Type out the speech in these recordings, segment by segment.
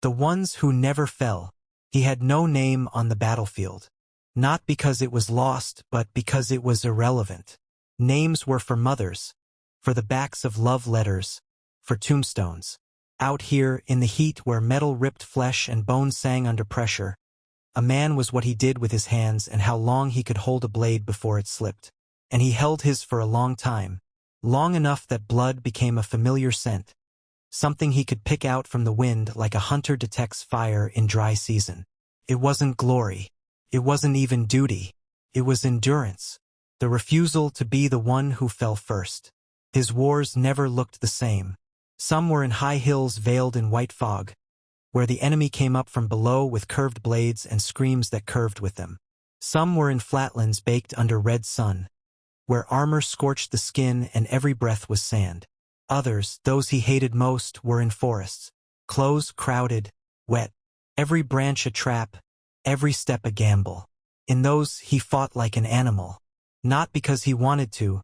The ones who never fell. He had no name on the battlefield. Not because it was lost, but because it was irrelevant. Names were for mothers, for the backs of love letters, for tombstones. Out here, in the heat where metal ripped flesh and bones sang under pressure, a man was what he did with his hands and how long he could hold a blade before it slipped. And he held his for a long time, long enough that blood became a familiar scent, something he could pick out from the wind like a hunter detects fire in dry season. It wasn't glory. It wasn't even duty. It was endurance, the refusal to be the one who fell first. His wars never looked the same. Some were in high hills veiled in white fog, where the enemy came up from below with curved blades and screams that curved with them. Some were in flatlands baked under red sun, where armor scorched the skin and every breath was sand. Others, those he hated most, were in forests, close, crowded, wet, every branch a trap, every step a gamble. In those he fought like an animal, not because he wanted to,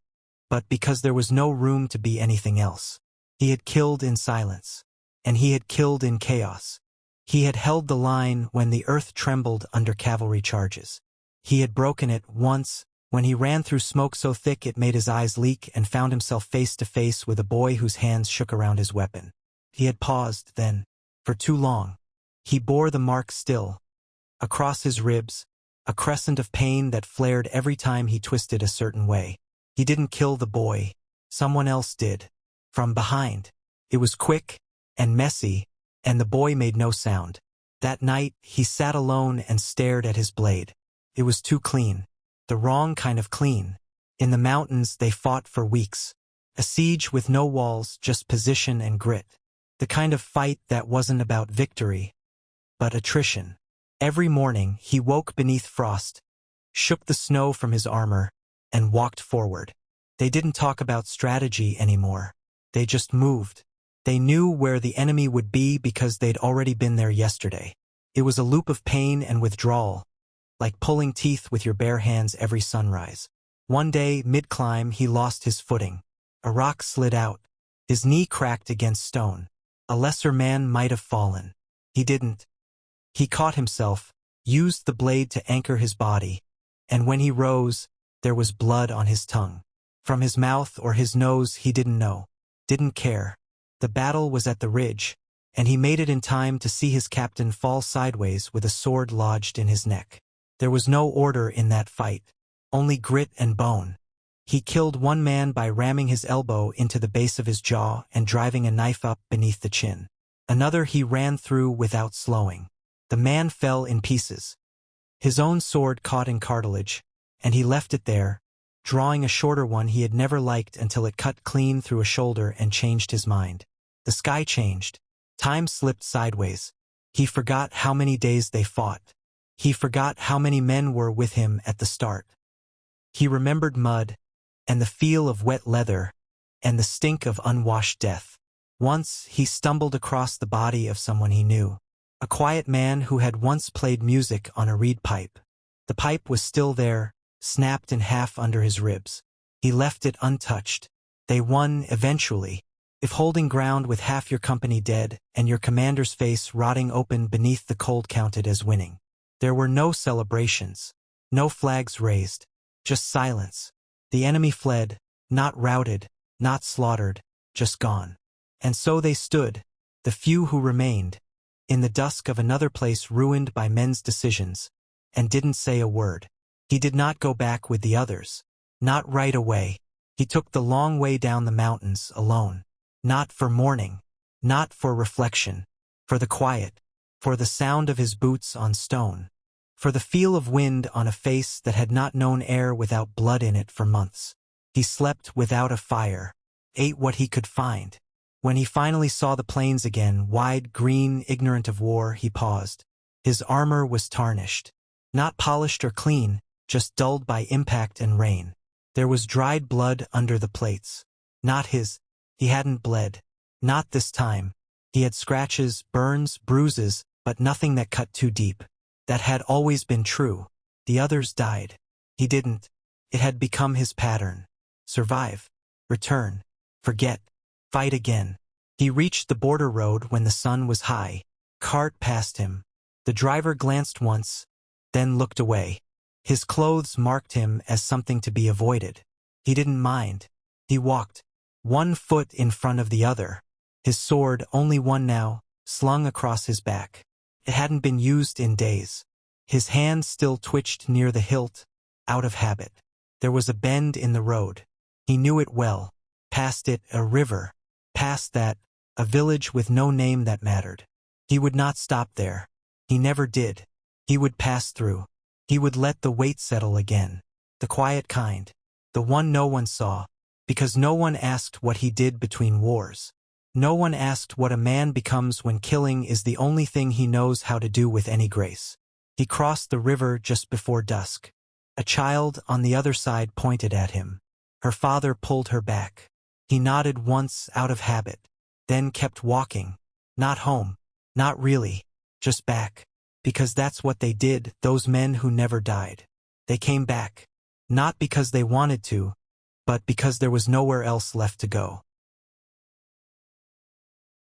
but because there was no room to be anything else. He had killed in silence, and he had killed in chaos. He had held the line when the earth trembled under cavalry charges. He had broken it once, when he ran through smoke so thick it made his eyes leak and found himself face to face with a boy whose hands shook around his weapon. He had paused, then, for too long. He bore the mark still. Across his ribs, a crescent of pain that flared every time he twisted a certain way. He didn't kill the boy. Someone else did. From behind. It was quick and messy, and the boy made no sound. That night, he sat alone and stared at his blade. It was too clean. The wrong kind of clean. In the mountains, they fought for weeks. A siege with no walls, just position and grit. The kind of fight that wasn't about victory, but attrition. Every morning, he woke beneath frost, shook the snow from his armor, and walked forward. They didn't talk about strategy anymore. They just moved. They knew where the enemy would be because they'd already been there yesterday. It was a loop of pain and withdrawal, like pulling teeth with your bare hands every sunrise. One day, mid-climb, he lost his footing. A rock slid out. His knee cracked against stone. A lesser man might have fallen. He didn't. He caught himself, used the blade to anchor his body, and when he rose, there was blood on his tongue. From his mouth or his nose, he didn't know, didn't care. The battle was at the ridge, and he made it in time to see his captain fall sideways with a sword lodged in his neck. There was no order in that fight, only grit and bone. He killed one man by ramming his elbow into the base of his jaw and driving a knife up beneath the chin. Another he ran through without slowing. The man fell in pieces. His own sword caught in cartilage, and he left it there, drawing a shorter one he had never liked until it cut clean through a shoulder and changed his mind. The sky changed. Time slipped sideways. He forgot how many days they fought. He forgot how many men were with him at the start. He remembered mud, and the feel of wet leather, and the stink of unwashed death. Once he stumbled across the body of someone he knew. A quiet man who had once played music on a reed pipe. The pipe was still there, snapped in half under his ribs. He left it untouched. They won eventually. If holding ground with half your company dead and your commander's face rotting open beneath the cold counted as winning. There were no celebrations, no flags raised, just silence. The enemy fled, not routed, not slaughtered, just gone. And so they stood, the few who remained, in the dusk of another place ruined by men's decisions, and didn't say a word. He did not go back with the others. Not right away. He took the long way down the mountains alone. Not for mourning. Not for reflection. For the quiet. For the sound of his boots on stone. For the feel of wind on a face that had not known air without blood in it for months. He slept without a fire. Ate what he could find. When he finally saw the plains again, wide, green, ignorant of war, he paused. His armor was tarnished. Not polished or clean, just dulled by impact and rain. There was dried blood under the plates. Not his. He hadn't bled. Not this time. He had scratches, burns, bruises, but nothing that cut too deep. That had always been true. The others died. He didn't. It had become his pattern. Survive. Return. Forget. Fight again. He reached the border road when the sun was high. cart passed him. The driver glanced once, then looked away. His clothes marked him as something to be avoided. He didn't mind. He walked, one foot in front of the other, his sword, only one now, slung across his back. It hadn't been used in days. His hand still twitched near the hilt, out of habit. There was a bend in the road. He knew it well. Past it, a river. Past that, a village with no name that mattered. He would not stop there. He never did. He would pass through. He would let the weight settle again. The quiet kind. The one no one saw. Because no one asked what he did between wars. No one asked what a man becomes when killing is the only thing he knows how to do with any grace. He crossed the river just before dusk. A child on the other side pointed at him. Her father pulled her back. He nodded once out of habit, then kept walking. Not home. Not really. Just back. Because that's what they did, those men who never died. They came back. Not because they wanted to, but because there was nowhere else left to go.